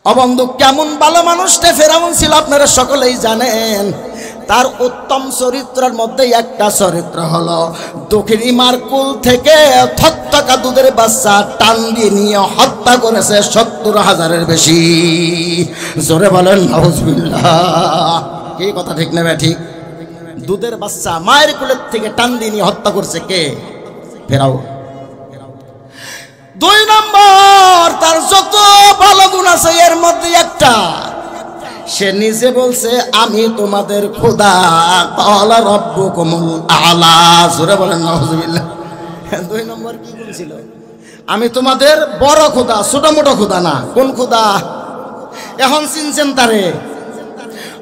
ও বন্ধু, কেমন ভালো মানুষটা ফেরাউন ছিল আপনারা সকলেই জানেন। তার উত্তম চরিত্রের মধ্যে একটা চরিত্র হলো দক্ষিণী মার কুল থেকে থকথকা দুধের বাচ্চা টান দিয়ে নিয়ে হত্যা করেছে ৭০,০০০-এর বেশি। জোরে বলেন নাউজুবিল্লাহ। কি কথা ঠিক নেবে? ঠিক। দুধের বাচ্চা মায়ের কুলের থেকে টান দিয়ে নিয়ে হত্যা করছে কে? ফেরাউন। ২ নম্বর, তার যত ভালো গুণ আছে এর মধ্যে একটা, সে নিজে বলছে আমি তোমাদের খোদা। ক্বালা রাব্বুকুমুল আ'লা। জোরে বলেন নাউজুবিল্লাহ। ২ নম্বর কি গুণ ছিল? আমি তোমাদের বড় খোদা, ছোট মোটো খোদা না। কোন খোদা? এখন চিনছেন তারে?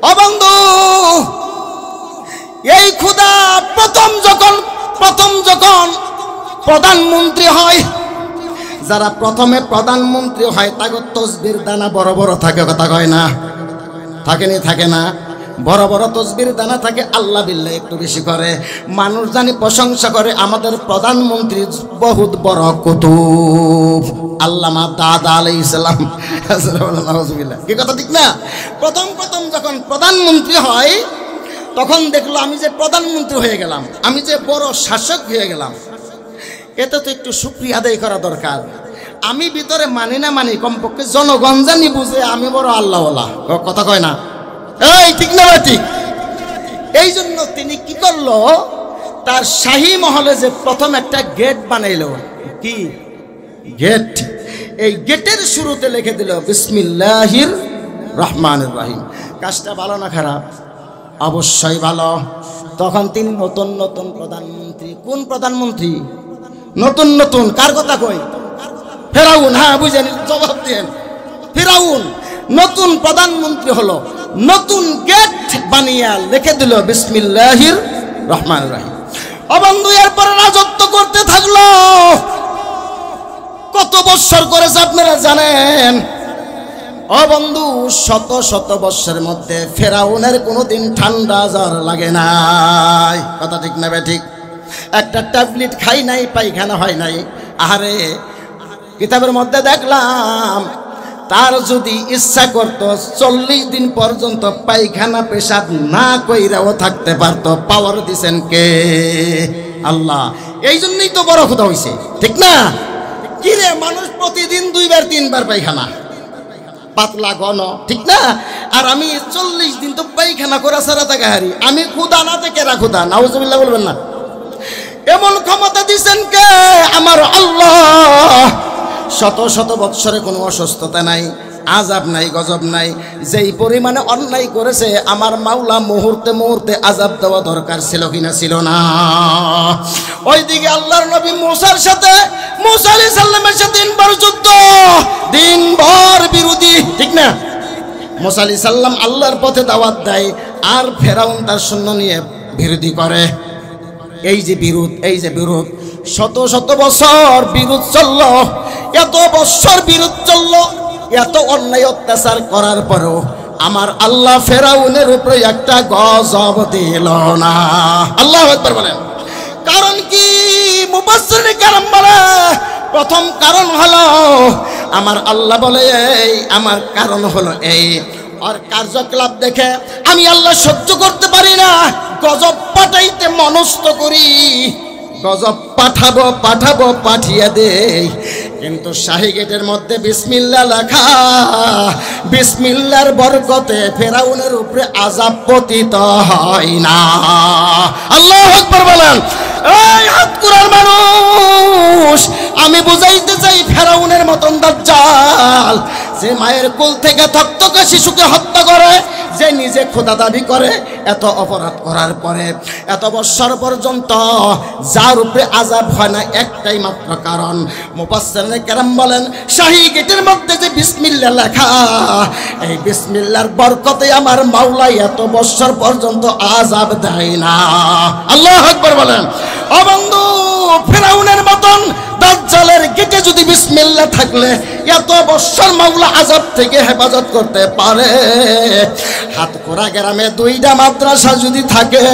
ও বন্ধু, এই খোদা প্রথম যখন প্রধানমন্ত্রী হয়, যারা প্রথমে প্রধানমন্ত্রী হয় তাকে তসবির দানা বড় বড় থাকে, কথা কয় না? থাকে না? বড় বড় তসবির দানা থাকে। আল্লাহ বিল্লাহ একটু বেশি করে, মানুষ জানি প্রশংসা করে আমাদের প্রধানমন্ত্রী বহুত বড় কুতুব আল্লামা দাদা আলাইহিস সালাম। কি কথা ঠিক না? প্রথম যখন প্রধানমন্ত্রী হয় তখন দেখলো আমি যে প্রধানমন্ত্রী হয়ে গেলাম, আমি যে বড় শাসক হয়ে গেলাম, এটা তো একটু শুকরিয়া আদায় করা দরকার। আমি ভিতরে মানি না মানি, কমপক্ষে জনগণ জানি বুঝে আমি বড় আল্লাহওয়ালা, কথা কয় না? এই ঠিক না? ঠিক। এই জন্য তিনি কি করলো, তার শাহী মহলে যে প্রথম একটা গেট বানাইলো। কি গেট? এই গেটের শুরুতে লিখে দিল বিসমিল্লাহির রহমানির রহিম। কাজটা ভালো না খারাপ? অবশ্যই ভালো। তখন তিনি নতুন প্রধানমন্ত্রী। কোন প্রধানমন্ত্রী? নতুন। কার কথা কই? ফেরাউন। হ্যাঁ, বুঝেন, জবাব দেন। ফেরাউন নতুন প্রধানমন্ত্রী হলো, নতুন গেট বানিয়ে লিখে দিল বিসমিল্লাহির রহমানির রহিম। ও বন্ধু, এরপরে রাজত্ব করতে থাকলো। কত বৎসর করেছে আপনারা জানেন? ও বন্ধু, শত বৎসরের মধ্যে ফেরাউনের কোনোদিন ঠান্ডা জ্বর লাগে নাই, কথা ঠিক না? ঠিক। একটা ট্যাবলেট খাই নাই, পায়খানা হয় নাই। আরে কিতাবের মধ্যে দেখলাম তার যদি ইচ্ছা করত ৪০ দিন পর্যন্ত পায়খানা পেশাব না কইরাও থাকতে পারত। পাওয়ার দিছেন কে? আল্লাহ। এই জন্যই তো বড় খোদা হইছে, ঠিক না? কি রে, মানুষ প্রতিদিন ২বার ৩বার পায়খানা, পাতলা ঘন, ঠিক না? আর আমি ৪০ দিন তো পায়খানা করা ছাড়া থাকে হারি। আমি খোদা না থেকে রা খোদা? নাউজুবিল্লাহ বলবেন না। এমন ক্ষমতা দিছেন কে? আমার আল্লাহ। শত বৎসরে কোনো অসুস্থতা নাই, আজাব নাই, গজব নাই। যেই পরিমাণে অন্যায় করেছে আমার মাওলা মুহূর্তে আজাব দেওয়া দরকার ছিল কিনা? ছিল না। ওইদিকে আল্লাহর নবী মুসা আলাইহিস সালামের সাথে ৩ বার যুদ্ধ, দিনভর বিরোধী, ঠিক না? মুসা আলাইহিস সালাম আল্লাহর পথে দাওয়াত দেয়, আর ফেরাউন তার সৈন্য নিয়ে বিরোধী করে। এই যে বিরোধ, শত বছর বিরোধ চলল। এত বছর বিরোধ চলল, এত অন্যায় অত্যাচার করার পরেও আমার আল্লাহ ফেরাউনের উপরে একটা গজব দিল না। আল্লাহু আকবার বলেন। কারণ কি? মুফাসসিরিনে কেরাম বলে প্রথম কারণ হলো, আমার আল্লাহ বলে আমার কারণ হলো এই, আর কার্যকলাপ দেখে আমি আল্লাহ সহ্য করতে পারি না, গজব পাঠাইতে মনস্থ করি। গজব পাঠাবো, পাঠিয়ে দেই। কিন্তু শাহী গেটের মধ্যে বিসমিল্লাহ লেখা, বিসমিল্লাহর বরকতে ফেরাউনের উপরে আযাব পতিত হয় না। আল্লাহু আকবার বলেন। এই হাতকুরার মানুষ, আমি বুঝাইতে চাই ফেরাউনের মতন দাজ্জাল, যে মায়ের কোল থেকে থকথকে শিশুকে হত্যা করে, যে নিজে খোদা দাবি করে, এত অপরাধ করার পরে এত বৎসর পর্যন্ত যার উপরে আযাব হয় না, একটাই মাত্র কারণ। মুফাসসিরিনে কেরাম বলেন শাহী গেটের মধ্যে যে বিসমিল্লাহ লেখা, এই বিসমিল্লাহর বরকতে আমার মাওলা এত বৎসর পর্যন্ত আযাব দেয় না। আল্লাহু আকবার বলেন। ও বন্ধু, ফেরাউনের মতন দাজ্জালের গেটে যদি বিসমিল্লাহ থাকলে এত বছর মাওলা আযাব থেকে হেফাজত করতে পারে। হাতকড়া গ্রামে 2টা মাদ্রাসা যদি থাকে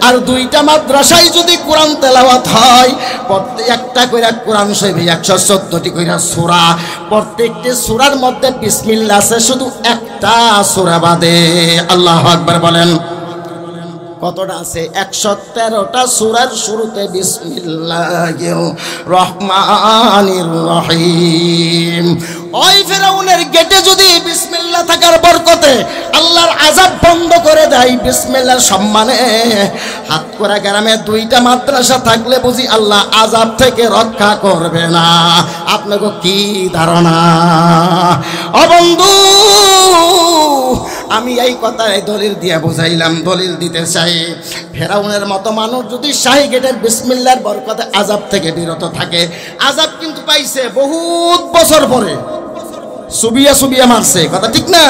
আর 2টা মাদ্রাসায় যদি কোরআন তেলাওয়াত হয়, প্রত্যেকটা করে কোরআন শরীফে 114টি করে সূরা, প্রত্যেকটি সূরার মধ্যে বিসমিল্লাহ আছে শুধু একটা সূরা বাদে। আল্লাহু আকবার বলেন। কতটা আছে? 113টা সূরার শুরুতে বিসমিল্লাহির রহমানির রহিম। ওই ফেরাউনের গেটে যদি বিসমিল্লাহ থাকার বরকতে আল্লাহর আযাব বন্ধ করে দেয় বিসমিল্লাহর সম্মানে, হাতকড়া গ্রামে 2টা মাদ্রাসা থাকলে বুঝি আল্লাহ আযাব থেকে রক্ষা করবে না? আপনাকে কি ধারণা? ও বন্ধু, আমি এই কথায় দলিল দিয়ে বুঝাইলাম, দলিল দিতে চাই। ফেরাউনের মতো মানুষ যদি শাহী গেটের বিসমিল্লাহর বরকতে আযাব থেকে বিরত থাকে, আযাব কিন্তু পাইছে বহুত বছর পরে, সুবিয়া সুবিয়া মারছে, কথা ঠিক না?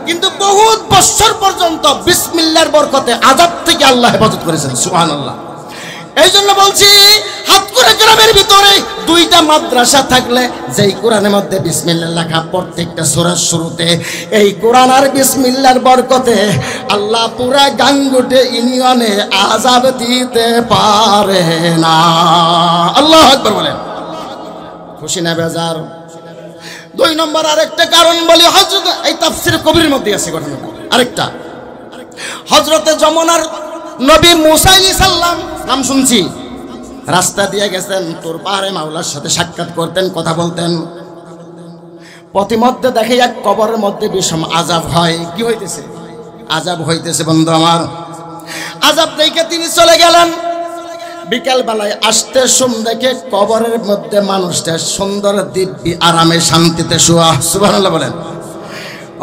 কিন্তু বহুত বছর পর্যন্ত বিসমিল্লাহর বরকতে আযাব থেকে আল্লাহ হেফাজত করেছেন। সুবহানাল্লাহ। এই জন্য বলছি, হাতকড়া গ্রামের ভিতরে 2টা মাদ্রাসা থাকলে যেই কোরআনের মধ্যে বিসমিল্লাহ লেখা প্রত্যেকটা সূরার শুরুতে, এই কোরআন আর বিসমিল্লাহর বরকতে আল্লাহ পুরা গাঙ্গুটে ইউনিয়নে আযাব দিতে পারে না। আল্লাহু আকবার বলেন। খুশি না বেজার? 2 নম্বর আরেকটা কারণ বলি, হযরত এই তাফসীর কবির মধ্যে আছে ঘটনাটা আরেকটা। হযরতে যমুনার নবী মুসা আলাইহিস সালাম নাম শুনছি, রাস্তা দিয়ে গেছেন, তোর পাহাড়ে মাওলার সাথে সাক্ষাৎ করতেন, কথা বলতেন। পথিমধ্যে দেখে এক কবরের মধ্যে বিষম আযাব হয়। কি হইতেছে? আযাব হইতেছে বন্ধু আমার। আযাব দেখে তিনি চলে গেলেন। বিকাল বেলায় আসতে দেখে কবরের মধ্যে মানুষটা সুন্দর দিব্যি আরামে শান্তিতে শোয়া। সুবহানাল্লাহ বলেন।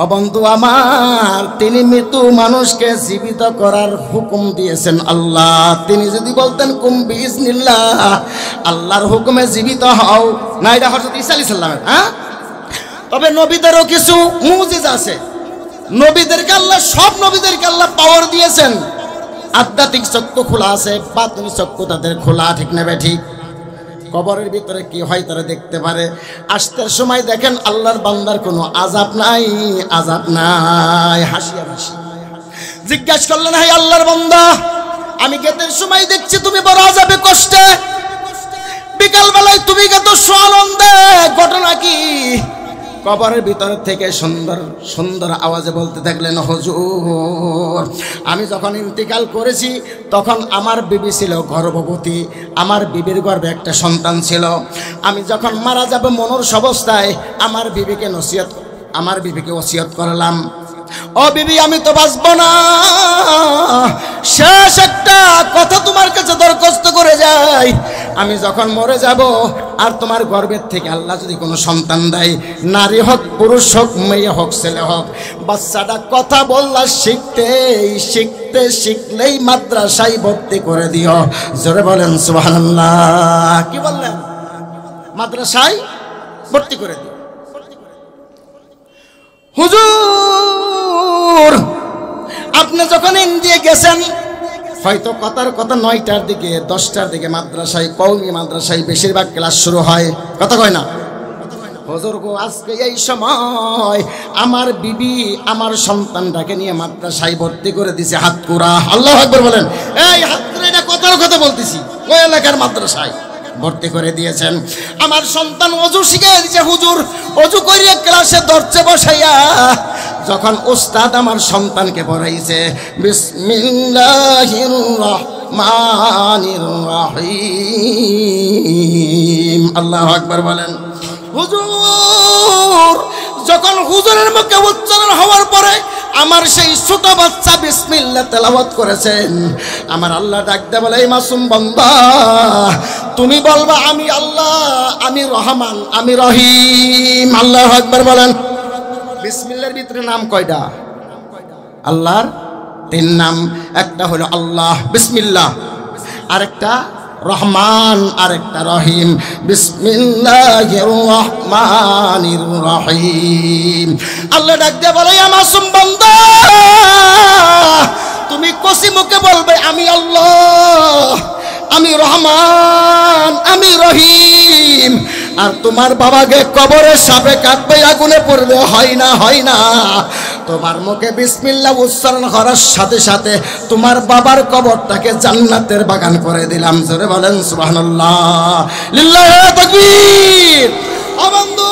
ও বন্ধু আমার, তিনি মৃত্যু মানুষকে জীবিত করার হুকুম দিয়েছেন আল্লাহ। তিনি যদি বলতেন কুম বিইজনিল্লাহ, আল্লাহর হুকুমে জীবিত হও, না এটা হযরত ঈসা আলাইহিস সালামের। তবে নবীদেরও কিছু মুজিজা আছে। নবীদেরকে আল্লাহ, সব নবীদেরকে আল্লাহ পাওয়ার দিয়েছেন। আধ্যাত্মিক চক্ষু খোলা আছে, বাতিনি চক্ষু তাদের খোলা, ঠিক না ঠিক? কবরের ভিতরে কি হয় তারা দেখতে পারে। আসতে সময় দেখেন আল্লাহর বান্দার কোনো আযাব নাই, আযাব নাই। হাসিয়া হাসি জিজ্ঞাসা করলেন, হে আল্লাহর বান্দা, আমি গেতের সময় দেখছি তুমি বড় আযাবে কষ্টে, বিকাল বেলায় তুমি কত আনন্দে, ঘটনা কি? কবরের ভিতর থেকে সুন্দর সুন্দর আওয়াজে বলতে থাকলেন, হুজুর, আমি যখন ইন্তিকাল করেছি তখন আমার বিবি ছিল গর্ভবতী, আমার বিবির গর্ভে একটা সন্তান ছিল। আমি যখন মারা যাব মনুর অবস্থায় আমার বিবিকে ওসিয়ত করলাম, ও বিবি, আমি তো বাঁচব না, শেষ একটা কথা তোমার কাছে দরখাস্ত করে যাই। আমি যখন মরে যাব আর তোমার গর্ভের থেকে আল্লাহ যদি কোনো সন্তান দেয়, নারী হোক পুরুষ হোক মেয়ে হোক ছেলে হোক, বাচ্চাটা কথা বললা শিখলেই মাদ্রাসায় ভর্তি করে দিও। জোরে বলেন সুবহানাল্লাহ। কি বললেন? মাদ্রাসায় ভর্তি করে দিও। হুজুর, আপনি যখন ইন্ডিয়া গেছেন, হয়তো কথার কথা 9টার দিকে 10টার দিকে মাদ্রাসায়, কওমি মাদ্রাসায় বেশিরভাগ ক্লাস শুরু হয়, কথা কয় না? হুজুর গো, আজকে এই সময় আমার বিবি আমার সন্তানটাকে নিয়ে মাদ্রাসায় ভর্তি করে দিছে হাতকুড়া। আল্লাহু আকবার বলেন। এই হাতকুড়া, এটা কথার কথা বলতেছি, ওই এলাকার মাদ্রাসায় ভর্তি করে দিয়েছেন। আমার সন্তান অজু শিখে দিয়েছে হুজুর, অজু করিয়ে ক্লাসে ধরছে বসাইয়া। যখন উস্তাদ আমার সন্তানকে পড়াইছে বিসমিল্লাহির রহমানির রহিম, আল্লাহু আকবার বলেন। হুজুর, যখন হুজুরের মুখে উচ্চারণ হওয়ার পরে আমার সেই ছোট বাচ্চা বিসমিল্লাহ তেলাওয়াত করেছেন, আমার আল্লাহ ডাক দেয়া বলে, এই মাসুম বান্দা, তুমি বলবা আমি আল্লাহ, আমি রহমান, আমি রহিম। আল্লাহু আকবার বলেন। বিসমিল্লাহর ভিতরে নাম কয়টা? আল্লাহর 3 নাম। একটা হলো আল্লাহ, বিসমিল্লাহ, আরেকটা রহমান, আরেকটা রহিম। বিসমিল্লাহির রহমানির রহিম। আল্লাহ ডাক দিয়ে বলে, ইয়া মাসুম বান্দা, তুমি কসি মুখে বলবে আমি আল্লাহ, আমি রহমান, আমি রহিম। আর তোমার বাবাকে কবরে সাপে কাটবে, আগুনে পড়বে, হয় না, হয় না। তোমার মুখে বিসমিল্লাহ উচ্চারণ করার সাথে সাথে তোমার বাবার কবরটাকে জান্নাতের বাগান করে দিলাম। জোরে বলেন সুবহানাল্লাহ, লিল্লাহি তাকবীর। ও বন্ধু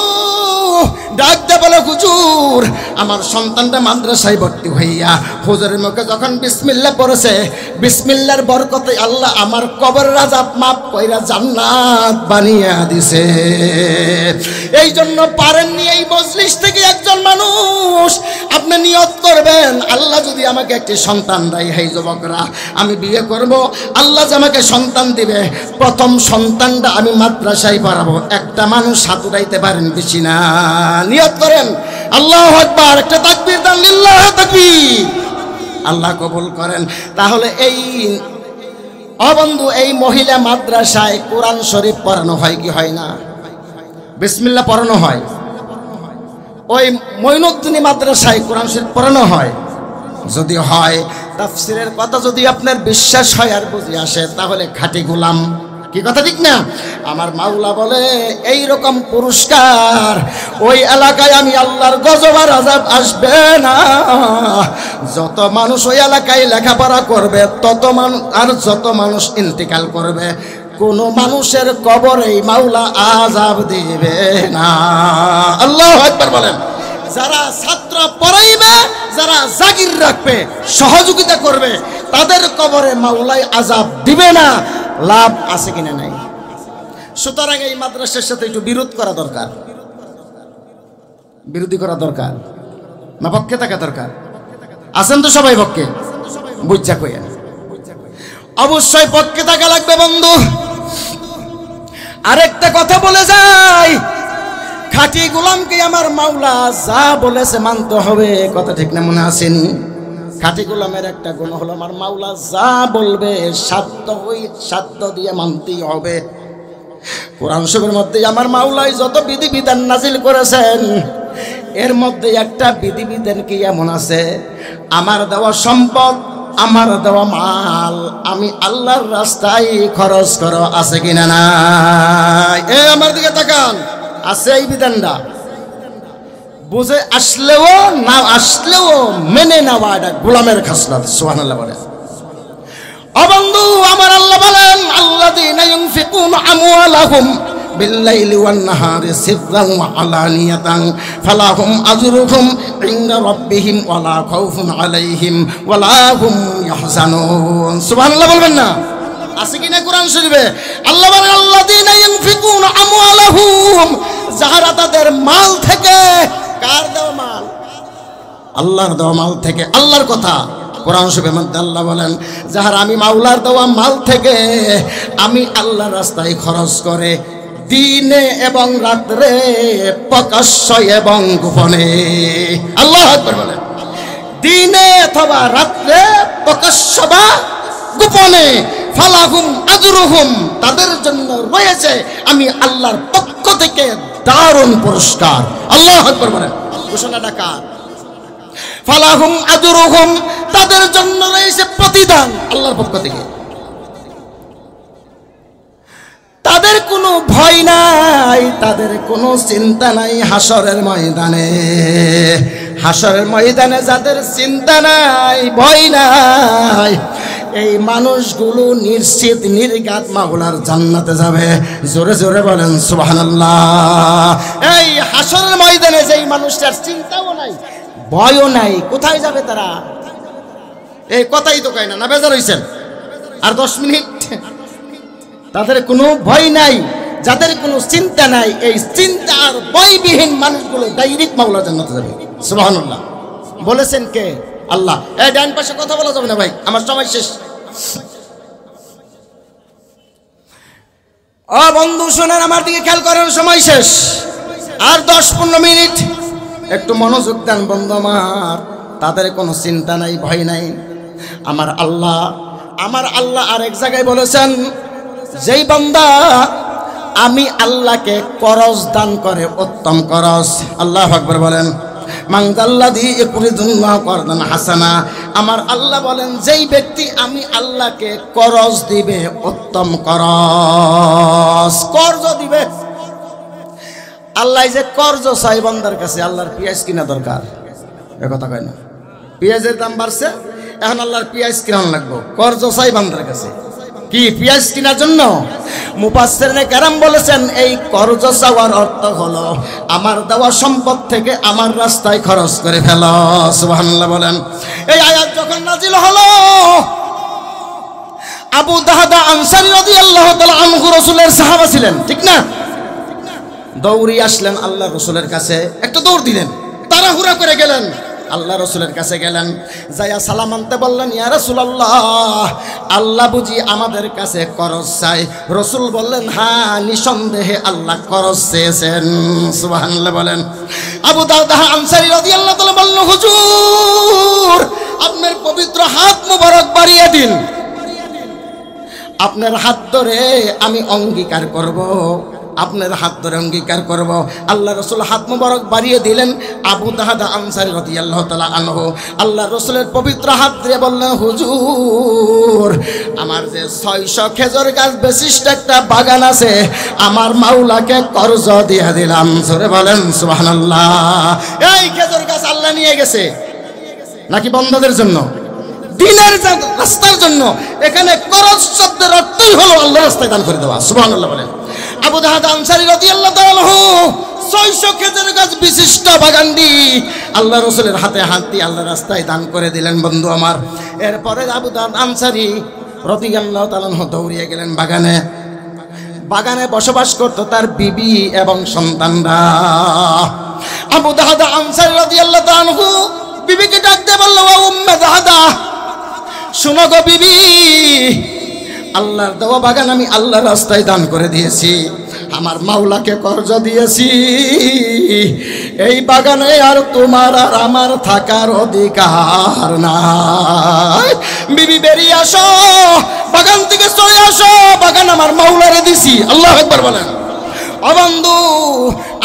ডাক দে, বলে হুজুর আমার সন্তানটা মাদ্রাসায় ভর্তি হইয়া হুজুরের মুখে যখন বিসমিল্লাহ পড়েছে, বিসমিল্লাহর বরকতে আল্লাহ আমার কবরের আযাব মাফ কইরা জান্নাত বানিয়ে দিছে। এই জন্য পারেননি এই মজলিস থেকে একজন মানুষ আপনি নিয়ত করবেন, আল্লাহ যদি আমাকে একটি সন্তান দেয়, এই যুবকরা আমি বিয়ে করব, আল্লাহ যে আমাকে সন্তান দিবে, প্রথম সন্তানটা আমি মাদ্রাসায় পড়াবো। একটা মানুষ হাত উঠাইতে পারেন, বেশি না। নিয়ত করেন, আল্লাহু আকবার, একটা তাকবীর দেন, লিল্লাহি তাকবীর। আল্লাহ কবুল করেন। তাহলে এই বন্ধু এই মহিলা মাদ্রাসায় কোরআন শরীফ পড়ানো হয় কি হয় না? বিসমিল্লাহ পড়ানো হয়। ওই মঈনুদ্দিনী মাদ্রাসায় কোরআন শরীফ পড়ানো হয়। যদি হয়, তাফসীরের কথা যদি আপনার বিশ্বাস হয় আর বুঝে আসে, তাহলে খাঁটি গোলাম। কি কথা ঠিক না? আমার মাওলা বলে এই রকম পুরস্কার ওই এলাকায় আমি আল্লাহর গজব আর আযাব আসবে না। যত মানুষ ওই এলাকায় লেখাপড়া করবে, তত মানুষ আর যত মানুষ ইন্তেকাল করবে, কোন মানুষের কবরে মাওলা আযাব দিবে না। আল্লাহু আকবার বলেন। যারা ছাত্র পড়াইবে, যারা জাগির রাখবে, সহযোগিতা করবে, তাদের কবরে মাওলাই আযাব দিবে না। লাভ আছে কিনা নাই? সুতরাং এই মাদ্রাসার সাথে একটু বিরোধ করা দরকার, বিরোধী করা দরকার না পক্ষে থাকা দরকার? আছেন তো সবাই পক্ষে? বুঝা কইয়া অবশ্যই পক্ষে থাকা লাগবে বন্ধু। আরেকটা কথা বলে যাই, খাঁটি গোলামকে আমার মাওলা যা বলেছে মানতে হবে। কথা ঠিক না? মনে আসেনি? খাঁটি গোলামের একটা গুণ হলো আমার মাওলা যা বলবে সাধ্য দিয়ে মানতেই হবে। কোরআন শরীফের মধ্যে আমার মাওলাই যত বিধিবিধান নাজিল করেছেন, এর মধ্যে একটা বিধিবিধান কি এমন আছে, আমার দেওয়া সম্পদ, আমার দেওয়া মাল আমি আল্লাহর রাস্তায় খরচ করো, আছে কিনা নাই? আমার দিকে তাকান, আছে এই বিধানটা? বুঝে আসলেও না আসলেও মেনে নেওয়া এটা গোলামের খাসলাত। সুবহানাল্লাহ বলেন। ও বন্ধু আমার আল্লাহ বলেন, আল্লাযীনা ইউনফিকুনা আমওয়ালাহুম বিল-লাইলি ওয়ান-নাহারি সিররান ওয়া আলানিয়াতান ফালাহুম আজরুহুম ইনদা রাব্বিহিম ওয়ালা খাউফুন আলাইহিম ওয়ালা হুম ইয়াহজানুন। সুবহানাল্লাহ বলবেন না? আছে কিনা কোরআন শরীফে? আল্লাহ বলেন, আল্লাযীনা ইউনফিকুনা আমওয়ালাহুম, যারা তাদের মাল থেকে, কার দেওয়া মাল? আল্লাহর দেওয়া মাল থেকে। আল্লাহর কথা কোরআন শরীফের মধ্যে আল্লাহ বলেন, যারা আমি মাওলার দেওয়া মাল থেকে আমি আল্লাহর রাস্তায় খরচ করে, দিনে এবং রাত্রে, প্রকাশ্য এবং গোপনে। আল্লাহু আকবার বলেন। দিনে অথবা রাত্রে, প্রকাশ্য বা গোপনে, ফালাহুম আজরুহুম, তাদের জন্য রয়েছে আমি আল্লাহর পক্ষ থেকে দারুণ পুরস্কার। আল্লাহু আকবার বলেন। ঘোষণাটা কার? ফালাহুম আজরুহুম, তাদের জন্য রয়েছে প্রতিদান আল্লাহর পক্ষ থেকে। তাদের কোনো ভয় নাই, তাদের কোনো চিন্তা নাই হাসরের ময়দানে। হাসরের ময়দানে যাদের চিন্তা নাই, ভয় নাই, এই মানুষগুলো নিশ্চিত নির্ঘাত মাওলার জান্নাতে যাবে। জোরে জোরে বলেন সুবহানাল্লাহ। এই হাসরের ময়দানে যেই মানুষটার চিন্তাও নাই, ভয়ও নাই, কোথায় যাবে তারা? এই কথাই তো কয় না, না বেজার হইছেন? আর 10 মিনিট। তাদের কোনো ভয় নাই, যাদের কোনো চিন্তা নাই, এই চিন্তা আর ভয়বিহীন মানুষগুলো ডাইরেক্ট মাওলার জান্নাতে যাবে। সুবহানাল্লাহ বলেছেন কে? আল্লাহ। এই ডান পাশে কথা বলা যাবে না ভাই, আমার সময় শেষ। ও বন্ধু শুনেন, আমার দিকে খেয়াল করেন, সময় শেষ, আর 10-15 মিনিট। একটু মনোযোগ দেন বন্ধু আমার। তাদের কোনো চিন্তা নাই, ভয় নাই। আমার আল্লাহ আরেক জায়গায় বলেছেন, যেই বান্দা আমি আল্লাহকে করজ দান করে, উত্তম করজ। আল্লাহু আকবার বলেন। মানজাল্লাযী ইকরিদুল্লাহ করদান হাসানা, আমার আল্লাহ বলেন যেই ব্যক্তি আমি আল্লাহকে করজ দিবে, উত্তম করজ কর্জ দিবে। আল্লাহ যে কর্জ চাই বান্দার কাছে, আল্লাহর পেঁয়াজ কিনা দরকার, এ কথা কয় না? পেঁয়াজের দাম বাড়ছে, এখন আল্লাহর পেঁয়াজ কিনা লাগবো, কর্জ চাই বান্দার কাছে। কি পেঁয়াজ কেনার জন্য? মুফাসসিরিনে কেরাম বলেছেন এই কর্জ চাওয়ার অর্থ হলো আমার দেওয়া সম্পদ থেকে আমার রাস্তায় খরচ করে ফেলো। সুবহানাল্লাহ বলেন। এই আয়াত যখন নাজিল হলো, আবু দাহদা আনসারী রাদিয়াল্লাহু তাআলা আনহু রাসূলের সাহাবা ছিলেন, ঠিক না? দৌড়ি আসলেন আল্লাহ রাসূলের কাছে, একটা দৌড় দিলেন, তাড়াহুড়া করে গেলেন আল্লাহ রাসূলের কাছে গেলেন, যাইয়া সালাম আনতে বললেন, ইয়া রাসূলুল্লাহ, আল্লাহ বুঝি আমাদের কাছে করজ চাই? রাসূল বললেন, হ্যাঁ, নিঃসন্দেহে আল্লাহ করজ চেয়েছেন। সুবহানাল্লাহ বলেন। আবু দাউদ আনসারী রাদিয়াল্লাহু তাআলা বললেন, হুজুর, আপনার পবিত্র হাত মোবারক বাড়িয়ে দিন, আপনার হাত ধরে আমি অঙ্গীকার করব, আপনার হাত ধরে অঙ্গীকার করব। আল্লাহ রাসূল হাত মোবারক বাড়িয়ে দিলেন। আবু দাহদা আনসারী রাদিয়াল্লাহু তাআলা আনহু আল্লাহ রাসূলের পবিত্র হাত ধরে বললেন, হুজুর, আমার যে 600 খেজুর গাছ বিশিষ্ট একটা বাগান আছে, আমার মাওলাকে কর্জ দিয়ে দিলাম। জোরে বলেন সুবহানাল্লাহ। এই খেজুর গাছ আল্লাহ নিয়ে গেছে নাকি বন্দাদের জন্য? দিনের রাস্তার জন্য। এখানে করজ শব্দের অর্থই হলো আল্লাহর রাস্তায় দান করে দেওয়া। সুবহানাল্লাহ বলেন। আবু দাহদা আনসারী রাদিয়াল্লাহু তাআলা 600 খেজুর গাছ বিশিষ্ট বাগানটি আল্লাহ রাসূলের হাতে হাত দিয়ে আল্লাহর রাস্তায় দান করে দিলেন। বন্ধু আমার, এরপরে আবু দাহদা আনসারী রাদিয়াল্লাহু তাআলা দৌড়িয়ে গেলেন বাগানে। বাগানে বসবাস করত তার বিবি এবং সন্তানরা। আবু দাহদা আনসারী রাদিয়াল্লাহু তাআলা বিবিকে ডাক দিয়ে বলল, ও উম্মে দাহদা, শোনো গো বিবি, আল্লাহর দেওয়া বাগান আমি আল্লাহর রাস্তায় দান করে দিয়েছি, আমার মাওলাকে কর্জ দিয়েছি, এই বাগানে আর তোমার আর আমার থাকার অধিকার নাই। বিবি বেরিয়ে আসো, বাগান থেকে চলে আসো, বাগান আমার মাওলারে দিছি। আল্লাহু আকবার বলেন। ও বন্ধু,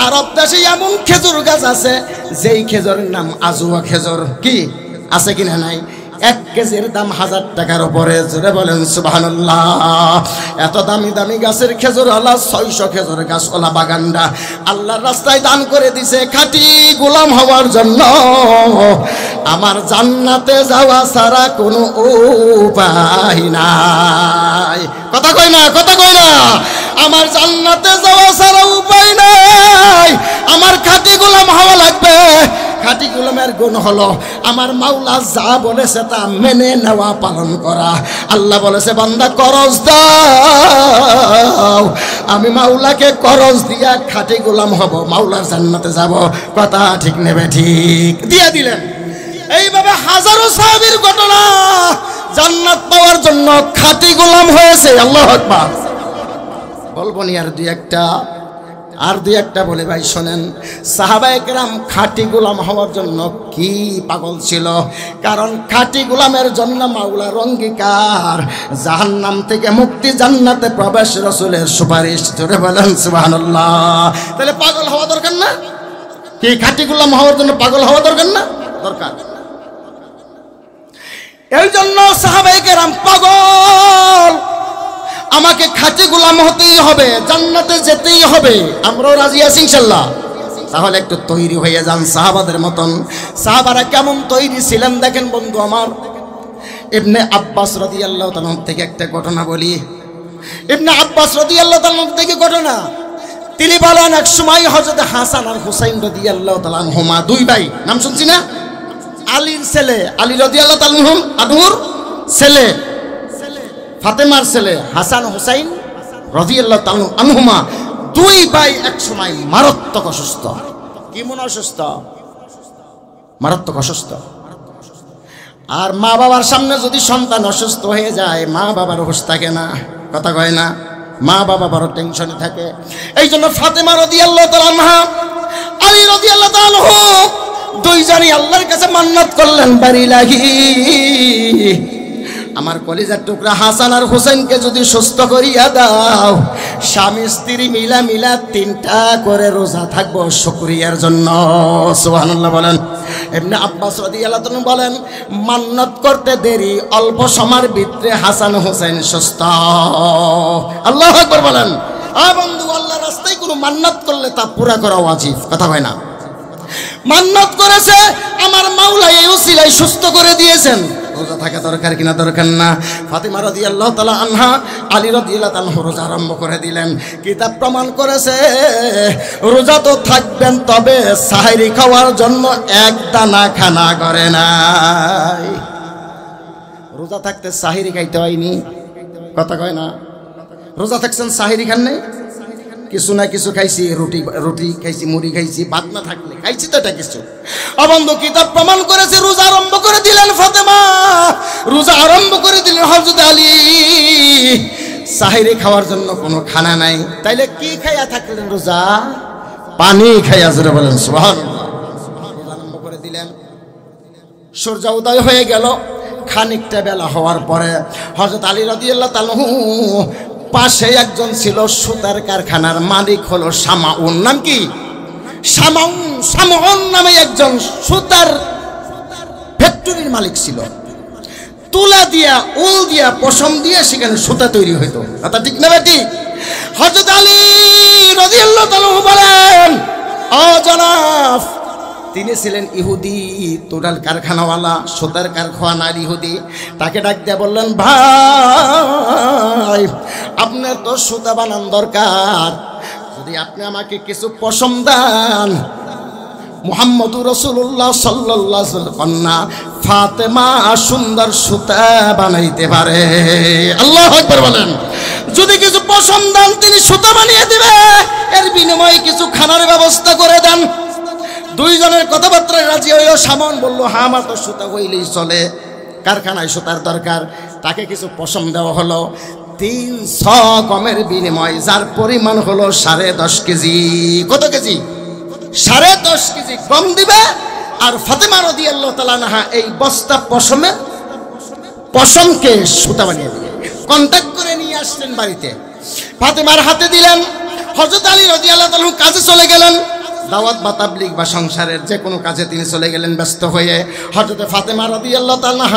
আরব দেশে এমন খেজুর গাছ আছে যেই খেজুরের নাম আজওয়া খেজুর। কি আছে কিনা নাই? 1 কেজির দাম 1000 টাকার উপরে। জোরে বলেন সুবহানাল্লাহ। এত দামি দামি গাছের খেজুর আলা 600 খেজুর গাছ ওলা বাগানটা আল্লাহর রাস্তায় দান করে দিছে খাঁটি গোলাম হওয়ার জন্য। আমার জান্নাতে যাওয়া ছাড়া কোনো উপায় নাই। কথা কই না, কথা কই না। আমার জান্নাতে যাওয়া ছাড়া উপায় নাই। আমার খাঁটি গোলাম হওয়া লাগবে। খাঁটি গোলামের গুণ হলো আমার মাওলা যা বলেছে তা মেনে নেওয়া, পালন করা। আল্লাহ বলেছে, বান্দা করজ দাও, আমি মাওলাকে করজ দিয়া খাঁটি গোলাম হব, মাওলার জান্নাতে যাব। কথা ঠিক নেবে ঠিক দিয়ে দিলেন। এইভাবে হাজারো সাহাবীর ঘটনা জান্নাত পাওয়ার জন্য খাঁটি গোলাম হয়েছে। আল্লাহু আকবার। বলবো নি আর দুই একটা বলে ভাই শোনেন। সাহাবায়ে কেরাম খাঁটি গোলাম হওয়ার জন্য কি পাগল ছিল, কারণ খাঁটি গোলামের জন্য মাওলার অঙ্গীকার, জাহান্নাম থেকে মুক্তি, জান্নাতে প্রবেশ, রাসূলের সুপারিশ। জোরে বলেন সুবহানাল্লাহ। তাহলে পাগল হওয়া দরকার না? কি খাঁটি গোলাম হওয়ার জন্য পাগল হওয়া দরকার না? দরকার। এই জন্য সাহাবায়ে কেরাম পাগল, আমাকে খাঁটি গোলাম হতেই হবে, জান্নাতে যেতেই হবে। আমরাও রাজি আছি ইনশাআল্লাহ। তাহলে একটু তৈরি হয়ে যান সাহাবাদের মতন। সাহাবারা কেমন তৈরি ছিলেন দেখেন বন্ধু আমার। ইবনে আব্বাস রাদিয়াল্লাহু তাআলা থেকে একটা ঘটনা বলি। ইবনে আব্বাস রাদিয়াল্লাহু তাআলা থেকে ঘটনা, তিনি বলেন এক সময় হযরত হাসান আর হুসাইন রাদিয়াল্লাহু তাআলা আনহুমা, 2 ভাই, নাম শুনছি না? আলীর ছেলে, আলী রাদিয়াল্লাহু তাআলা আনহুর ছেলে, ফাতেমার ছেলে হাসান হুসাইন রাদিয়াল্লাহু তাআলা আনহুমা, 2 ভাই এক সময় মারাত্মক অসুস্থ। কি মন অসুস্থ? মারাত্মক অসুস্থ। আর মা বাবার সামনে যদি সন্তান অসুস্থ হয়ে যায়, মা বাবার হুঁশ থাকে না। কথা কয় না? মা বাবা বড় টেনশনে থাকে। এই জন্য ফাতেমা রাদিয়াল্লাহু তাআলা আনহা, আলী রাদিয়াল্লাহু তাআলা আনহু 2 জনই আল্লাহর কাছে মান্নাত করলেন, বাড়ি লাগি আমার কলিজার টুকরা হাসান আর হোসেনকে যদি সুস্থ করিয়া দাও, স্বামী স্ত্রী মিলা মিলা 3টা করে রোজা থাকবো শুকরিয়ার জন্য। সুবহানাল্লাহ বলেন। ইবনে আব্বাস রাদিয়াল্লাহু তাআলা বলেন, মান্নাত করতে দেরি, অল্প সময়ের ভিতরে হাসান হোসেন সুস্থ। আল্লাহু আকবার বলেন। বন্ধু, আল্লাহর রাস্তায় কোনো মান্নাত করলে তা পুরা করা ওয়াজিব, কথা হয় না? মান্নাত করেছে আমার মাওলা, এই উসিলায় সুস্থ করে দিয়েছেন। রোজা থাকা দরকার কিনা? দরকার না। ফাতিমা রাদিয়াল্লাহু তাআলা আনহা, আলী রাদিয়াল্লাহু তাআলা রোজা আরম্ভ করে দিলেন। কিতাব প্রমাণ করেছে রোজা তো থাকবেন, তবে সাহরি খাওয়ার জন্য এক দানা খানা করে নাই। রোজা থাকতে সাহরি খাইতে হয়নি, কথা কয় না? রোজা থাকছেন সাহরি খান নাই? কিছু না কিছু খাইছি, রুটি খাইছি, মুড়ি খাইছি, ভাত না থাকলে খাইছি তো এটা কিছু। বন্ধু, কিতাব প্রমাণ করেছে রোজা আরম্ভ করে দিলেন ফাতেমা, রোজা আরম্ভ করে দিলেন হযরত আলী। সাহরি খাওয়ার জন্য কোনো খানা নাই, তাইলে কি খাইয়া থাকলেন? রোজা পানি খাইয়া। জোরে বলেন সুবহানাল্লাহ। রোজা আরম্ভ করে দিলেন। সূর্য উদয় হয়ে গেল। খানিকটা বেলা হওয়ার পরে হযরত আলী রাদিয়াল্লাহু তাআলা পাশে একজন ছিল সুতার কারখানার মালিক, হলো শামাউন। নাম কি? শামাউন নামে একজন সুতার ফ্যাক্টরির মালিক ছিল। তুলা দিয়া, উল দিয়া, পশম দিয়ে সেখানে সুতা তৈরি হইতো, কথা ঠিক না বেটি? হযরত আলী রাদিয়াল্লাহু তাআলা বলেন, ও জনাব, তিনি ছিলেন ইহুদি, তুলার কারখানাওয়ালা, সুতার কারখানার ইহুদি। তাকে ডাক দিয়ে বললেন, ভাই, আপনার তো সুতা বানান দরকার, যদি আপনি আমাকে কিছু পশম দেন, মুহাম্মদুর রাসূলুল্লাহ সাল্লাল্লাহু আলাইহি ওয়াসাল্লাম কন্যা ফাতেমা সুন্দর সুতা বানাইতে পারে। আল্লাহু আকবার বলেন। যদি কিছু পশম দেন, তিনি সুতা বানিয়ে দিবে, এর বিনিময়ে কিছু খানার ব্যবস্থা করে দেন। দুইজনের কথাবার্তায় রাজি হইল। শামাউন বলল, হ্যাঁ, আমার তো সুতা হইলেই চলে, কারখানায় সুতার দরকার। তাকে কিছু পশম দেওয়া হলো 300 গমের বিনিময়, যার পরিমাণ হলো 10.5 কেজি। কত কেজি? 10.5 কেজি গম দিবে, আর ফাতেমা রাদিয়াল্লাহু তাআলা আনহা এই বস্তা পশমকে সুতা বানিয়ে দিবে। কন্টাক্ট করে নিয়ে আসলেন বাড়িতে, ফাতেমার হাতে দিলেন। হযরত আলী রাদিয়াল্লাহু তাআলা কাজে চলে গেলেন। দাওয়াত বা তাবলীগ বা সংসারের যে কোনো কাজে তিনি চলে গেলেন ব্যস্ত হয়ে। হযরত ফাতেমা রাদিয়াল্লাহু তাআলা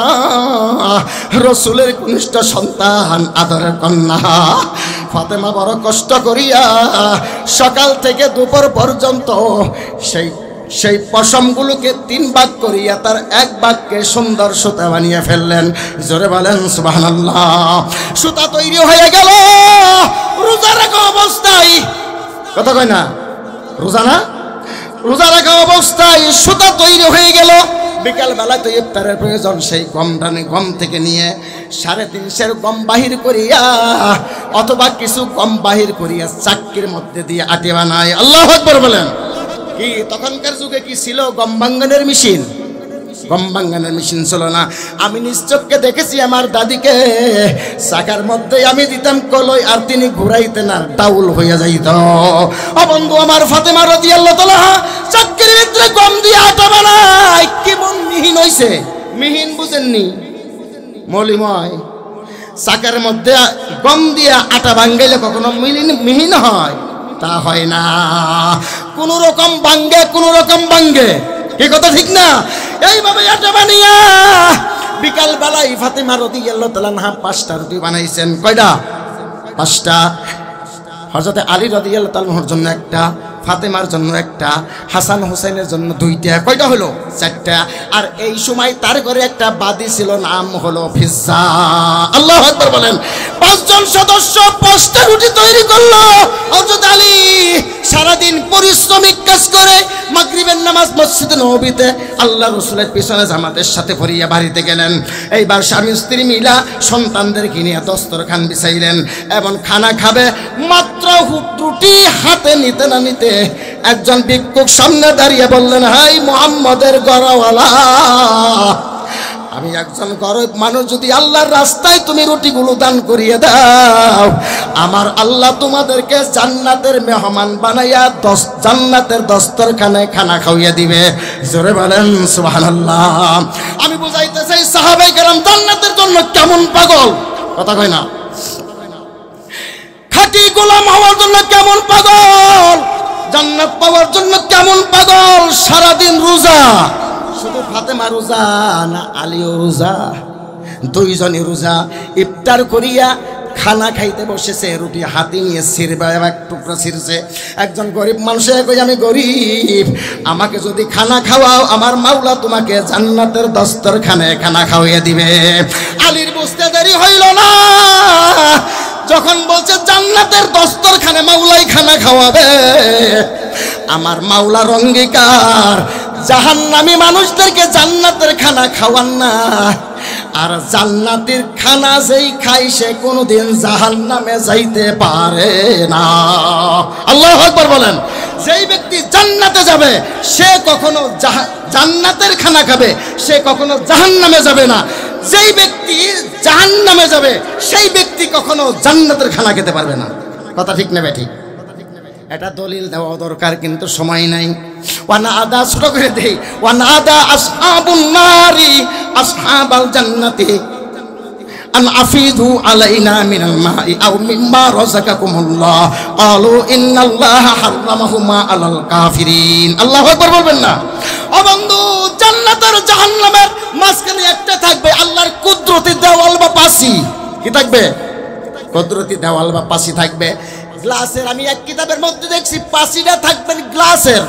রাসূলের কনিষ্ঠ সন্তান, আদরের কন্যা ফাতেমা বড় কষ্ট করিয়া সকাল থেকে দুপুর পর্যন্ত সেই পশমগুলোকে 3 ভাগ করিয়া তার 1 ভাগকে সুন্দর সুতা বানিয়ে ফেললেন। জোরে বলেন সুবহানাল্লাহ। সুতা তৈরি হয়ে গেল। রোজা রাখা অবস্থায়, কথা কয় না? রোজা না? রোজা রাখা অবস্থায় সুতা তৈরি হয়ে গেল। বিকাল বেলায় তো ইফতারের প্রয়োজন, সেই গম থেকে নিয়ে 350 গম বাহির করিয়া, অথবা কিছু গম বাহির করিয়া চাক্কির মধ্যে দিয়ে আটি বানায়। আল্লাহু আকবার বলেন। কি তখনকার যুগে কি ছিল? গম ভাঙানোর মেশিন। গম ভাঙানোর মেশিন ছিল না। আমি নিজ চোখে দেখেছি আমার দাদিকে চাকার মধ্যে আমি দিতাম কলই, আর তিনি ঘুরাইতেন আর ডাউল হইয়া যাইত। ও বন্ধু আমার, ফাতেমা রাদিয়াল্লাহু তাআলা চাক্কির ভিতরে গম দিয়ে আটা বানায়। কেমন মিহিন হইছে! মিহিন বুঝেননি? মলিময় চাকার মধ্যে গম দিয়ে আটা ভাঙাইলে কখনো মিহিন হয়? তা হয় না। কোন রকম ভাঙ্গে, কোন রকম ভাঙ্গে, কি কথা ঠিক না? এইভাবে আটা বানিয়া বিকাল বেলায় ফাতেমা রাদিয়াল্লাহু তাআলা 5টা রুটি বানাইছেন। কয়টা? 5টা। হযরত আলী রাদিয়াল্লাহু তাআলার জন্য একটা, ফাতেমার জন্য একটা, হাসান হোসেনের জন্য 2টা। কয়টা হলো? 4টা। আর এই সময় তার ঘরে একটা বাদী ছিল, নাম হলো ফিজ্জা। আল্লাহু আকবার বলেন। 5 জন সদস্য 5টা রুটি তৈরি করলো। হযরত আলী সারাদিন পরিশ্রমিক কাজ করে মাগরিবের নামাজ মসজিদে নববীতে আল্লাহ রাসূলের পিছনে জামাতের সাথে পড়িয়া বাড়িতে গেলেন। এইবার স্বামী স্ত্রী মিলা সন্তানদেরকে নিয়ে দস্তরখান বিছাইলেন এবং খানা খাবে। মাত্র রুটি হাতে নিতে না নিতে একজন ভিক্ষুক সামনে দাঁড়িয়ে বললেন, হাই মুহাম্মদের গড়াওয়ালা, আমি তুমি একজন গরিব মানুষ, যদি আল্লাহর রাস্তায় তুমি রুটিগুলো দান করিয়ে দাও, আমার আল্লাহ তোমাদেরকে জান্নাতের মেহমান বানাইয়া জান্নাতের দস্তরখানে খানা খাওয়িয়ে দিবে। জোরে বলেন সুবহানাল্লাহ। আমি বুঝাইতে চাই সাহাবায়ে কেরাম জান্নাতের জন্য কেমন পাগল, কথা কয় না? খাঁটি গোলাম হওয়ার জন্য কেমন পাগল, জান্নাত পাওয়ার জন্য কেমন পাগল। সারাদিন রোজা, শুধু ফাতেমা রোজা না আলীও রোজা, দুইজনই রোজা। ইফতার করিয়া খানা খাইতে বসেছে, রুটি হাতে নিয়ে ছিঁড়বে, এক টুকরা ছিঁড়ছে। একজন গরিব মানুষে কই আমি গরিব, আমাকে যদি খানা খাওয়াও আমার মাওলা তোমাকে জান্নাতের দস্তরখানে খানা খাওয়িয়ে দিবে। আলীর বুঝতে দেরি হইল না, যখন বলছে জান্নাতের দস্তরখানে মাওলাই খানা খাওয়াবে, আমার মাওলার অঙ্গীকার জাহান্নামী মানুষদেরকে জান্নাতের খানা খাওয়ান না। আর জান্নাতের খানা যেই খায় সে কোনোদিন জাহান্নামে যাইতে পারে না। আল্লাহু আকবার বলেন। যেই ব্যক্তি জান্নাতে যাবে সে কখনো জান্নাতের খানা খাবে, সে কখনো জাহান্নামে যাবে না। যেই ব্যক্তি জাহান্নামে যাবে সেই ব্যক্তি কখনো জান্নাতের খানা খেতে পারবে না। কথা ঠিক নেবে ঠিক? এটা দলিল দেওয়া দরকার, কিন্তু সময় নাই। ওয়ানাদা, ছোট করে দেই, ওয়ানাদা আসহাবুন নারি আসহাবাল জান্নাতি আন আফিদু আলাইনা মিনাল মাই আও মিম্মা রাযাকাকুমুল্লাহ ক্বালু ইন্নাল্লাহা হারামাহুমা আলাল কাফিরিন। আল্লাহু আকবার বলবেন না? ও বন্ধু, জান্নাত আর জাহান্নামের মাঝখানে একটা থাকবে আল্লাহর কুদরতি দেওয়াল বা পাশি। কি থাকবে? কুদরতি দেওয়াল বা পাশি থাকবে। গ্লাসের, আমি এক কিতাবের মধ্যে দেখছি পাশিটা থাকবেন গ্লাসের,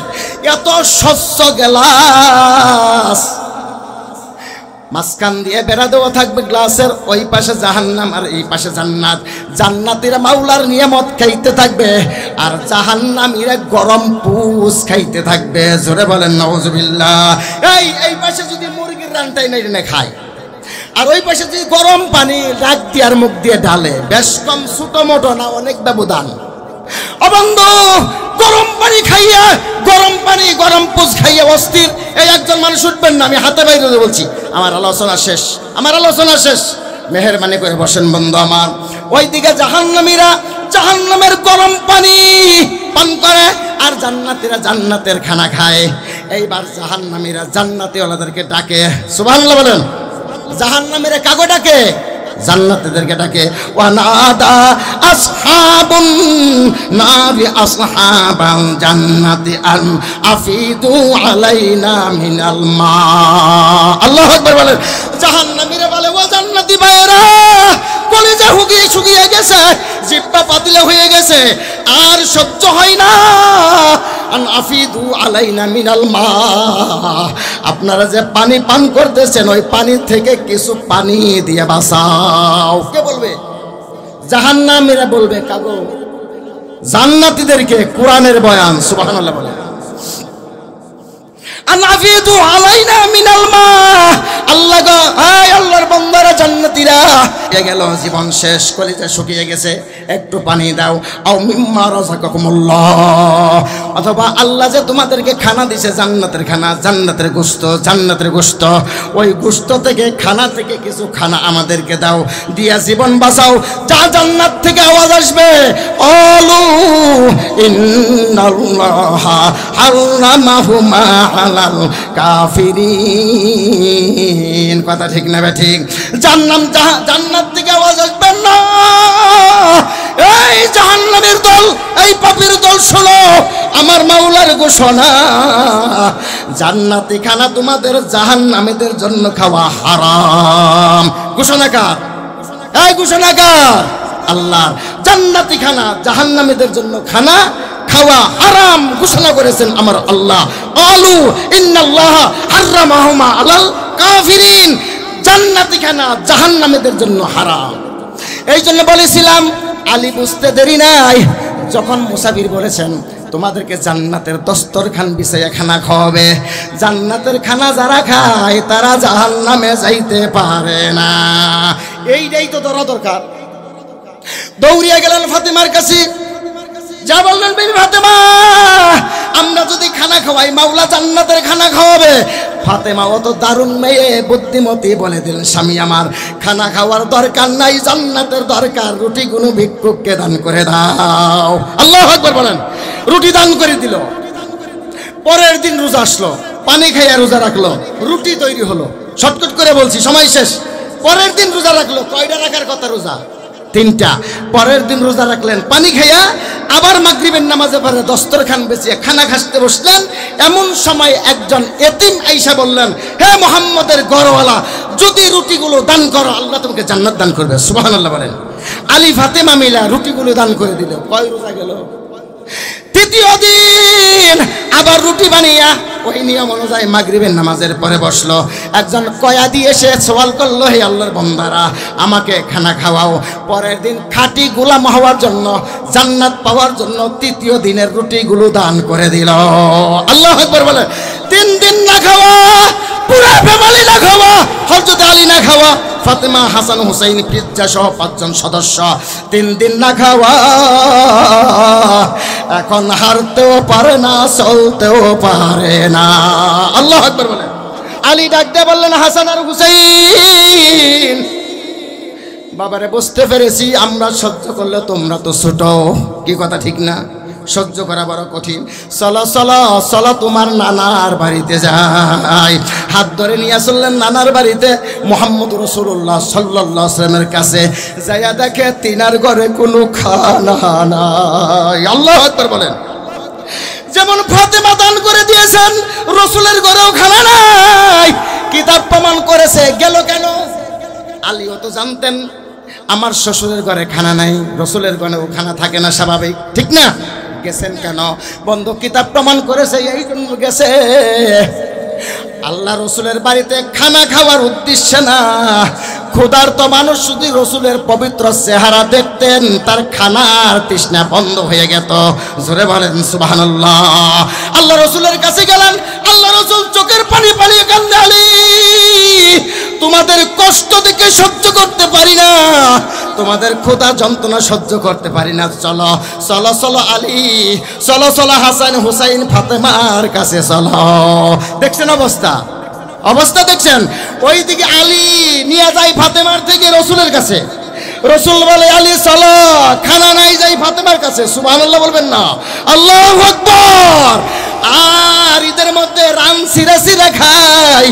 এত স্বচ্ছ গ্লাস, মাঝখান দিয়ে বেড়া দেওয়া থাকবে গ্লাসের। ওই পাশে জাহান্নাম আর এই পাশে জান্নাত। জান্নাতীরা মাওলার নিয়ামত খাইতে থাকবে আর জাহান্নামীরা গরম পুষ খাইতে থাকবে। জোরে বলেন নাউজুবিল্লাহ। এই পাশে যদি মুরগির রানটাই নাই খায়, আর ওই পাশে যদি গরম পানি রাখ দিয়ে আর মুখ দিয়ে ঢালে, বেশ কম ছোট মোটো না, অনেক ব্যবধান। ও বন্ধু, গরম পানি খাইয়া, গরম পানি গরম পুষ খাইয়া অস্থির এই একজন মানুষ উঠবেন না। আমি হাতে বাইরে বলছি, আমার আলোচনা শেষ, আমার আলোচনা শেষ। মেহেরবানি করে বসেন বন্ধু আমার। ওইদিকে জাহান্নামীরা জাহান্নামের গরম পানি পান করে আর জান্নাতীরা জান্নাতের খানা খায়। এইবার জাহান্নামীরা জান্নাতীওয়ালাদেরকে ডাকে, সুবহানাল্লাহ বলেন। জাহান্নামীরা কাকে ডাকে? জান্নাতীদেরকে ডাকে। ওয়ানাদা আসহাবুন নারি আসহাবাল জান্নাতি আন আফিদু আলাইনা মিনাল মা। আল্লাহু আকবার বলেন। জাহান্নামীরা বলে, ও জান্নাতি ভাইরা, কলিজা শুকিয়ে গেছে, জিহ্বা পাতিলা হয়ে গেছে, আর সহ্য হয় না। আন আফিদু আলাইনা মিনাল মা, আপনারা যে পানি পান করতেছেন ওই পানি থেকে কিছু পানি দিয়ে বাঁচাও। কে বলবে? জাহান্নামীরা বলবে। কাগো জান্নাতীদেরকে কোরআনের বয়ান, সুবহানাল্লাহ বলে। আন আফিদু আলাইনা মিনাল মা, আল্লাহ গো, হায় আল্লাহর বান্দারা জান্নাতীরা গেল, জীবন শেষ, কলিজা শুকিয়ে গেছে, একটু পানি দাও। আও মিম্মা রাযাকাকুমুল্লাহ, অথবা আল্লাহ যে তোমাদেরকে খানা দিছে জান্নাতের খানা, জান্নাতের গোশত, জান্নাতের গোশত, ওই গোশত থেকে খানা থেকে কিছু খানা আমাদেরকে দাও, দিয়া জীবন বাঁচাও। যা জান্নাত থেকে আওয়াজ আসবে, ক্বালু ইন্নাল্লাহা হারামাহুমা আলাল কাফিরিন। কথা ঠিক না বে ঠিক? জান্নাত থেকে আওয়াজ আসবে না, এই জাহান্নামের দল, এই পাপীর দল, শোনো আমার মাওলার ঘোষণা, জান্নাতি খানা তোমাদের জাহান্নামীদের জন্য খাওয়া হারাম। ঘোষণা কার? এই ঘোষণা কার? আল্লাহ। জান্নাতি খানা জাহান্নামীদের জন্য খানা খাওয়া হারাম ঘোষণা করেছেন আমার আল্লাহ। ক্বালু ইন্নাল্লাহা হারামাহুমা আলাল কাফিরিন, জান্নাতি খানা জাহান্নামীদের জন্য হারাম। এই জন্য বলেছিলাম আলী বুঝতে দেরি নাই, যখন মুসাফির বলেছেন তোমাদেরকে জান্নাতের দস্তরখান বিছাইয়া খানা খাওয়াবে, জান্নাতের খানা যারা খায় তারা জাহান্নামে যাইতে পারে না। এইটাই তো ধরা দরকার। দৌড়িয়া গেলেন ফাতেমার কাছে, যা বললেন, বিবি ফাতেমা, আমরা যদি খানা খাওয়াই মাওলা জান্নাতের খানা খাওয়াবে, ফাতেমা অত দারুণ মেয়ে বুদ্ধিমতী বলে দিলেন, স্বামী আমার খানা খাওয়ার দরকার নাই, জান্নাতের দরকার, রুটিগুলো ভিক্ষুককে দান করে দাও। আল্লাহু আকবার বলেন। রুটি দান করে দিল। পরের দিন রোজা আসলো, পানি খাইয়া রোজা রাখলো, রুটি তৈরি হলো। শর্টকাট করে বলছি, সময় শেষ। পরের দিন রোজা রাখলো, কয়টা রাখার কথা রোজা? 3টা। পরের দিন রোজা রাখলেন, পানি খাইয়া আবার মাগরিবের নামাজে পরে দস্তরখান বেঁচিয়ে খানা খাসতে বসলেন। এমন সময় একজন এতিম আইসা বললেন, হে মুহাম্মদের ঘরওয়ালা, যদি রুটিগুলো দান করো আল্লাহ তোমাকে জান্নাত দান করবে। সুবহানাল্লাহ বলেন। আলী ফাতেমা মিলা রুটিগুলো দান করে দিল। কয় রোজা গেল? 3য় দিন আবার রুটি বানিয়া ওই নিয়ম অনুযায়ী মাগরিবের নামাজের পরে বসলো। একজন কয়াদি এসে সওয়াল করলো, হে আল্লাহর বান্দারা, আমাকে খানা খাওয়াও। পরের দিন খাঁটি গোলাম হওয়ার জন্য, জান্নাত পাওয়ার জন্য 3য় দিনের রুটিগুলো দান করে দিল। আল্লাহু আকবার বলে। 3 দিন না খাওয়া, পুরো ফ্যামিলি না খাওয়া, হযরত আলী না খাওয়া, ফাতেমা, হাসান, হুসাইন, ফিজ্জা সহ 5 জন সদস্য 3 দিন না খাওয়া। এখন হারতেও পারে না, চলতেও পারে না। আল্লাহু আকবার বলেন। আলী ডাক দিয়ে বললেন, হাসান আর হুসাইন, বাবারে বুঝতে পেরেছি আমরা সহ্য করলে তোমরা তো ছোট। কি কথা ঠিক না? সহ্য করা বড় কঠিন। চলো চলো চলো তোমার নানার বাড়িতে যাই। হাত ধরে নিয়ে চললেন নানার বাড়িতে। মুহাম্মদ রাসূলুল্লাহ সাল্লাল্লাহু আলাইহি ওয়াসাল্লামের কাছে যাইয়া দেখে তিনার ঘরে কোনো খানা নাই। আল্লাহু আকবার বলেন। যেমন ফাতেমা দান করে দিয়েছেন, রাসূলের ঘরেও খানা নাই। কিতাব প্রমাণ করেছে। গেল কেন? আলীও তো জানতেন আমার শ্বশুরের ঘরে খানা নাই, রাসূলের ঘরেও খানা থাকে না, স্বাভাবিক, ঠিক না? গেছেন কেন? বন্ধু, কিতাব প্রমাণ করেছে এই জন্য গেছে। আল্লাহ রসুলের বাড়িতে খানা খাওয়ার উদ্দেশ্যে না, ক্ষুধার্ত মানুষ যদি রসুলের পবিত্র চেহারা দেখতেন তার খানার তৃষ্ণা বন্ধ হয়ে যেত। জোরে বলেন সুবহানাল্লাহ। আল্লাহ রসুলের কাছে গেলেন, আল্লাহ রসুল চোখের পানি পালিয়ে কান্দে, আলী তোমাদের কষ্ট দেখে সহ্য করতে পারি না, তোমাদের ক্ষুধা যন্ত্রণা সহ্য করতে পারি না, চলো চলো চলো আলী, চলো চলো হাসান হুসাইন ফাতেমার কাছে চলো। দেখছেন অবস্থা? অবস্থা দেখছেন? ওইদিকে আলী নিয়ে যায় ফাতেমার থেকে রসুলের কাছে। রসুল বলে, আলী চলো, খানা নাই, যাই ফাতেমার কাছে। সুবহানাল্লাহ বলবেন না? আল্লাহু আকবার। আর ঈদের মধ্যে রান ছিঁড়ে ছিঁড়ে খায়,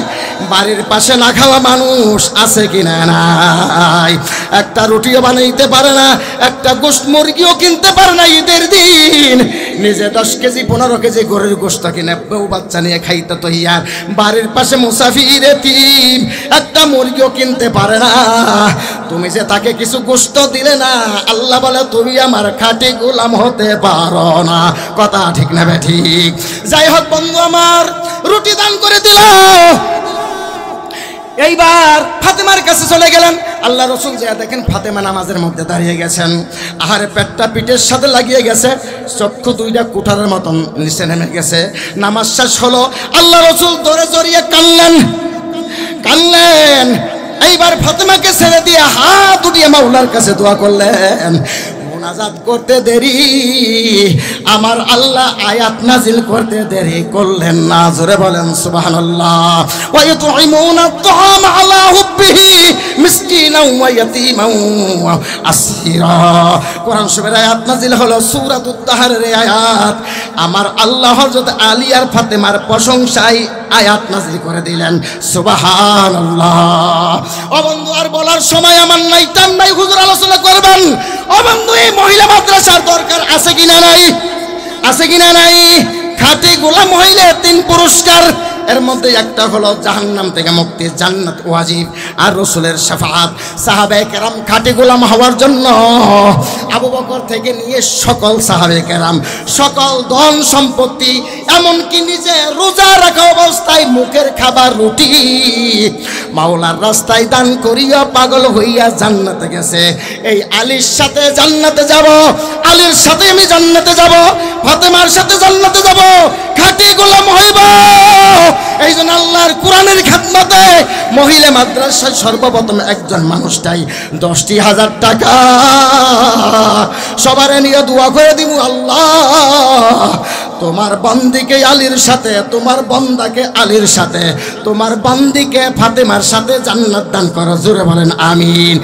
বাড়ির পাশে না খাওয়া মানুষ আছে কিনা? নাই। একটা রুটিও বানাইতে পারে না, একটা গোশত মুরগিও কিনতে পারে না। ঈদের দিন নিজে 10 কেজি 15 কেজি গরুর গোশত কিনে বউ বাচ্চা নিয়ে খাইতে তো ইয়ার, বাড়ির পাশে মুসাফির এতিম একটা মুরগিও কিনতে পারে না। তুমি যে তাকে কিছু গোশত দিলে না, আল্লাহ বলে তুমি আমার খাঁটি গোলাম হতে পারো না। কথা ঠিক না বে ঠিক? যাই হোক বন্ধু আমার, রুটি দান করে দিল। এইবার ফাতেমার কাছে চলে গেলেন। আল্লাহ রসুল যে দেখেন ফাতেমা নামাজের মধ্যে দাঁড়িয়ে গেছেন, আহারে পেটটা পিঠের সাথে লাগিয়ে গেছে, চক্ষু 2টা কুঠারের মতন নিচে নেমে গেছে। নামাজ শেষ হলো, আল্লাহ রসুল ধরে জড়িয়ে কানলেন। এইবার ফাতেমাকে ছেড়ে দিয়ে হাত উঠিয়ে মাওলার কাছে দোয়া করলেন। মোনাজাত করতে দেরি, আমার আল্লাহ আয়াত নাজিল করতে দেরি করলেন না। জোরে বলেন সুবহানাল্লাহ। ওয়া ইউতঈমুনা আত-তাআমা আলা হুব্বিহি মিসকিনাও ওয়া ইয়াতীমান ওয়া আসীরা। কোরআন শরীফের আয়াত নাজিল হলো সূরাতুত তাহরের আয়াত। আমার আল্লাহ হযরত আলী আর ফাতেমার প্রশংসায় আয়াত নাজিল করে দিলেন। সুবহানাল্লাহ। ও বন্ধু, আর বলার সময় আমার নাই, টান নাই, হুজুর আলোচনা করবেন। ও বন্ধু, এই মহিলা মাদ্রাসার দরকার আছে কিনা নাই? আছে কিনা নাই? খাঁটি গোলাম হইলে 3 পুরস্কার, এর মধ্যে একটা হলো জাহান্নাম থেকে মুক্তি, জান্নাত ওয়াজিব, আর রাসূলের শাফাআত। সাহাবায়ে কেরাম খাঁটি গোলাম হওয়ার জন্য আবু বকর থেকে নিয়ে সকল সাহাবায়ে কেরাম সকল ধন সম্পত্তি, এমনকি নিজে রোজা রাখা অবস্থায় মুখের খাবার রুটি মাওলার রাস্তায় দান করিয়া পাগল হইয়া জান্নাতে গেছে। এই আলীর সাথে জান্নাতে যাব, আলীর সাথে আমি জান্নাতে যাব, ফাতেমার সাথে জান্নাতে যাব, খাঁটি গোলাম হইব। এই জন্য আল্লাহর কোরআনের খেদমতে মহিলা মাদ্রাসায় সর্বপ্রথম একজন মানুষটাই 10,000 টাকা সবারে নিয়ে দোয়া করে দিব, আল্লাহ তোমার বন্দিকে আলীর সাথে, তোমার বন্দাকে আলীর সাথে, তোমার বন্দিকে ফাতেমার সাথে জান্নাত দান করো। জোরে বলেন আমিন।